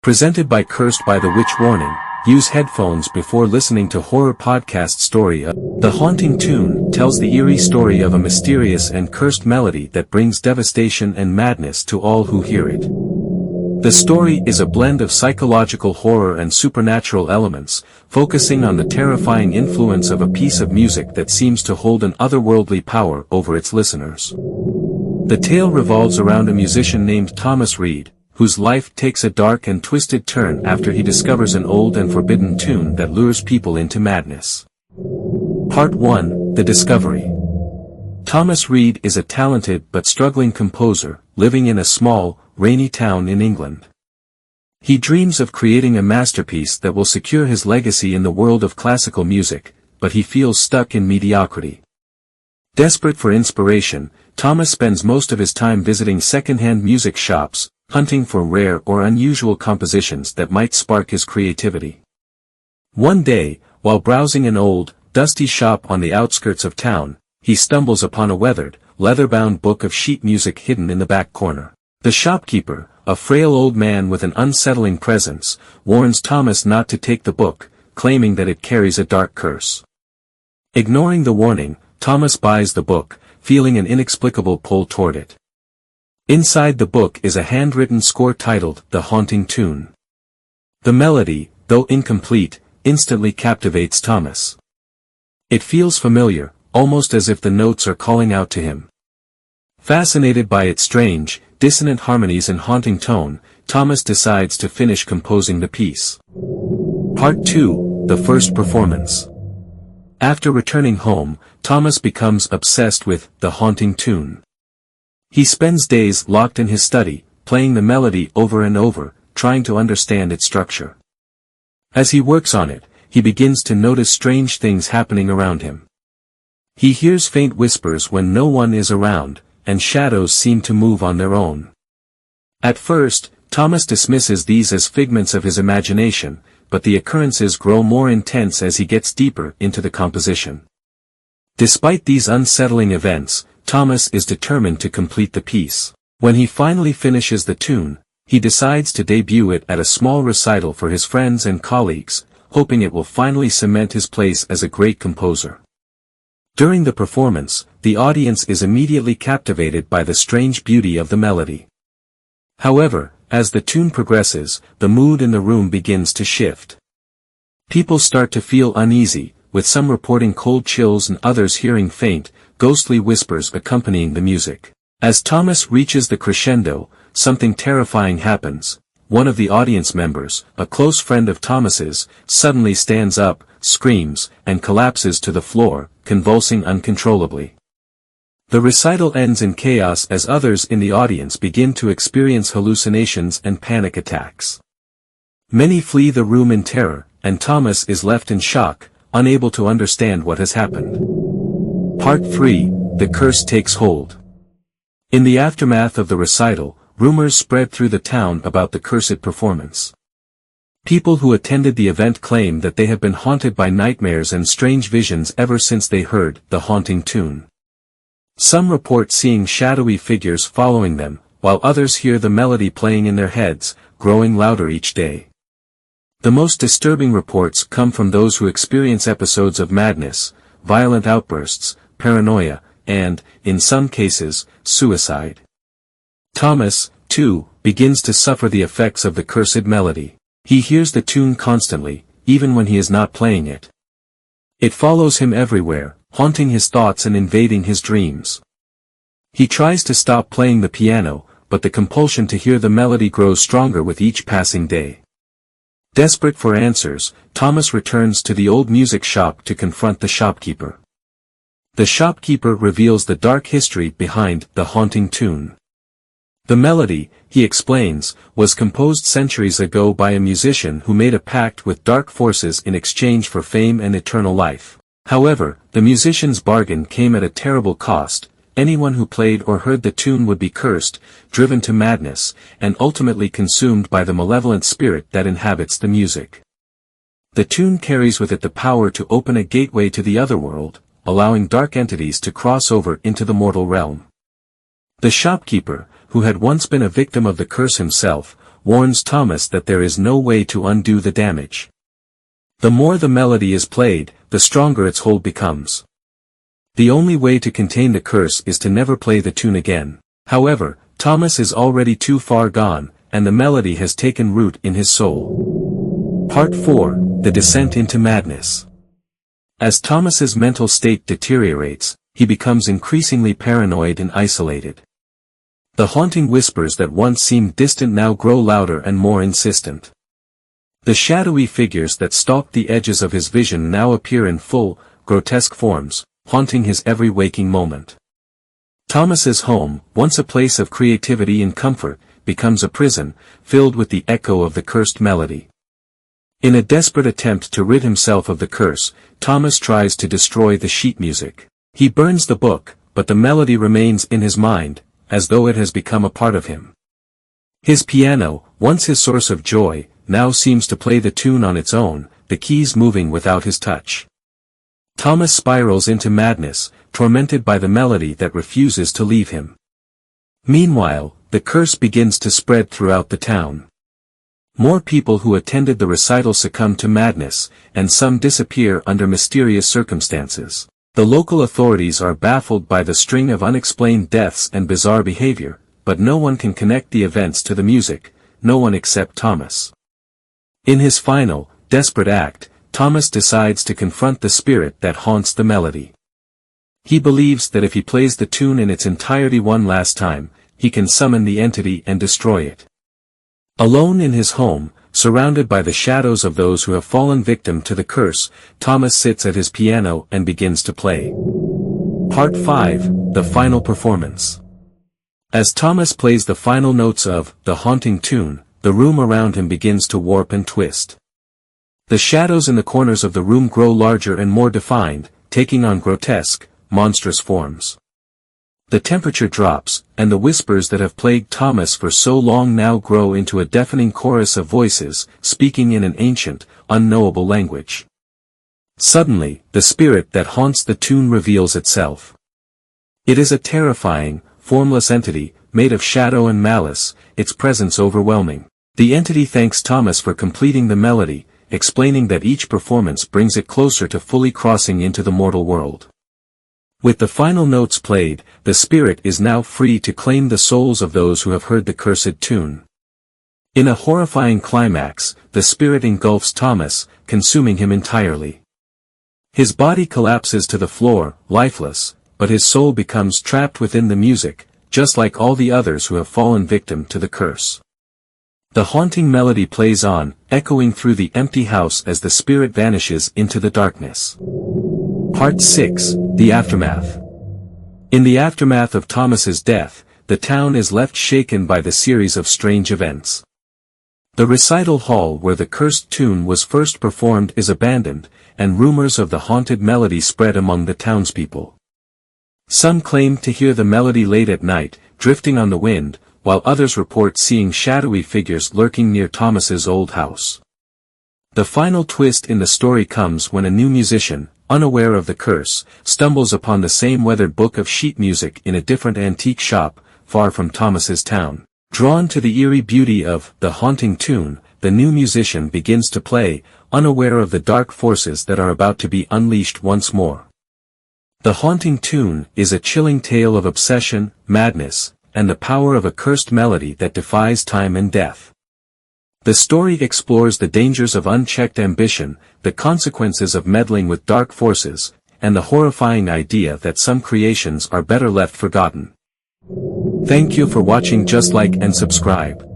Presented by Cursed by the Witch. Warning: use headphones before listening to horror podcast story. The Haunting Tune tells the eerie story of a mysterious and cursed melody that brings devastation and madness to all who hear it. The story is a blend of psychological horror and supernatural elements, focusing on the terrifying influence of a piece of music that seems to hold an otherworldly power over its listeners. The tale revolves around a musician named Thomas Reed, whose life takes a dark and twisted turn after he discovers an old and forbidden tune that lures people into madness. Part 1: The Discovery. Thomas Reed is a talented but struggling composer, living in a small, rainy town in England. He dreams of creating a masterpiece that will secure his legacy in the world of classical music, but he feels stuck in mediocrity. Desperate for inspiration, Thomas spends most of his time visiting second-hand music shops, hunting for rare or unusual compositions that might spark his creativity. One day, while browsing an old, dusty shop on the outskirts of town, he stumbles upon a weathered, leather-bound book of sheet music hidden in the back corner. The shopkeeper, a frail old man with an unsettling presence, warns Thomas not to take the book, claiming that it carries a dark curse. Ignoring the warning, Thomas buys the book, feeling an inexplicable pull toward it. Inside the book is a handwritten score titled The Haunting Tune. The melody, though incomplete, instantly captivates Thomas. It feels familiar, almost as if the notes are calling out to him. Fascinated by its strange, dissonant harmonies and haunting tone, Thomas decides to finish composing the piece. Part 2: The First Performance. After returning home, Thomas becomes obsessed with The Haunting Tune. He spends days locked in his study, playing the melody over and over, trying to understand its structure. As he works on it, he begins to notice strange things happening around him. He hears faint whispers when no one is around, and shadows seem to move on their own. At first, Thomas dismisses these as figments of his imagination, but the occurrences grow more intense as he gets deeper into the composition. Despite these unsettling events, Thomas is determined to complete the piece. When he finally finishes the tune, he decides to debut it at a small recital for his friends and colleagues, hoping it will finally cement his place as a great composer. During the performance, the audience is immediately captivated by the strange beauty of the melody. However, as the tune progresses, the mood in the room begins to shift. People start to feel uneasy, with some reporting cold chills and others hearing faint, ghostly whispers accompanying the music. As Thomas reaches the crescendo, something terrifying happens. One of the audience members, a close friend of Thomas's, suddenly stands up, screams, and collapses to the floor, convulsing uncontrollably. The recital ends in chaos as others in the audience begin to experience hallucinations and panic attacks. Many flee the room in terror, and Thomas is left in shock, unable to understand what has happened. Part 3: The Curse Takes Hold. In the aftermath of the recital, rumors spread through the town about the cursed performance. People who attended the event claim that they have been haunted by nightmares and strange visions ever since they heard The Haunting Tune. Some report seeing shadowy figures following them, while others hear the melody playing in their heads, growing louder each day. The most disturbing reports come from those who experience episodes of madness, violent outbursts, paranoia, and, in some cases, suicide. Thomas, too, begins to suffer the effects of the cursed melody. He hears the tune constantly, even when he is not playing it. It follows him everywhere, haunting his thoughts and invading his dreams. He tries to stop playing the piano, but the compulsion to hear the melody grows stronger with each passing day. Desperate for answers, Thomas returns to the old music shop to confront the shopkeeper. The shopkeeper reveals the dark history behind The Haunting Tune. The melody, he explains, was composed centuries ago by a musician who made a pact with dark forces in exchange for fame and eternal life. However, the musician's bargain came at a terrible cost. Anyone who played or heard the tune would be cursed, driven to madness, and ultimately consumed by the malevolent spirit that inhabits the music. The tune carries with it the power to open a gateway to the otherworld, allowing dark entities to cross over into the mortal realm. The shopkeeper, who had once been a victim of the curse himself, warns Thomas that there is no way to undo the damage. The more the melody is played, the stronger its hold becomes. The only way to contain the curse is to never play the tune again. However, Thomas is already too far gone, and the melody has taken root in his soul. Part 4, The Descent into Madness. As Thomas's mental state deteriorates, he becomes increasingly paranoid and isolated. The haunting whispers that once seemed distant now grow louder and more insistent. The shadowy figures that stalked the edges of his vision now appear in full, grotesque forms, haunting his every waking moment. Thomas's home, once a place of creativity and comfort, becomes a prison, filled with the echo of the cursed melody. In a desperate attempt to rid himself of the curse, Thomas tries to destroy the sheet music. He burns the book, but the melody remains in his mind, as though it has become a part of him. His piano, once his source of joy, now seems to play the tune on its own, the keys moving without his touch. Thomas spirals into madness, tormented by the melody that refuses to leave him. Meanwhile, the curse begins to spread throughout the town. More people who attended the recital succumb to madness, and some disappear under mysterious circumstances. The local authorities are baffled by the string of unexplained deaths and bizarre behavior, but no one can connect the events to the music, no one except Thomas. In his final, desperate act, Thomas decides to confront the spirit that haunts the melody. He believes that if he plays the tune in its entirety one last time, he can summon the entity and destroy it. Alone in his home, surrounded by the shadows of those who have fallen victim to the curse, Thomas sits at his piano and begins to play. Part 5, The Final Performance. As Thomas plays the final notes of the haunting tune, the room around him begins to warp and twist. The shadows in the corners of the room grow larger and more defined, taking on grotesque, monstrous forms. The temperature drops, and the whispers that have plagued Thomas for so long now grow into a deafening chorus of voices, speaking in an ancient, unknowable language. Suddenly, the spirit that haunts the tune reveals itself. It is a terrifying, formless entity, made of shadow and malice, its presence overwhelming. The entity thanks Thomas for completing the melody, explaining that each performance brings it closer to fully crossing into the mortal world. With the final notes played, the spirit is now free to claim the souls of those who have heard the cursed tune. In a horrifying climax, the spirit engulfs Thomas, consuming him entirely. His body collapses to the floor, lifeless, but his soul becomes trapped within the music, just like all the others who have fallen victim to the curse. The haunting melody plays on, echoing through the empty house as the spirit vanishes into the darkness. Part 6, The Aftermath. In the aftermath of Thomas's death, the town is left shaken by the series of strange events. The recital hall where the cursed tune was first performed is abandoned, and rumors of the haunted melody spread among the townspeople. Some claim to hear the melody late at night, drifting on the wind, while others report seeing shadowy figures lurking near Thomas's old house. The final twist in the story comes when a new musician, unaware of the curse, stumbles upon the same weathered book of sheet music in a different antique shop, far from Thomas's town. Drawn to the eerie beauty of the haunting tune, the new musician begins to play, unaware of the dark forces that are about to be unleashed once more. The haunting tune is a chilling tale of obsession, madness, and the power of a cursed melody that defies time and death. The story explores the dangers of unchecked ambition, the consequences of meddling with dark forces, and the horrifying idea that some creations are better left forgotten. Thank you for watching. Just like and subscribe.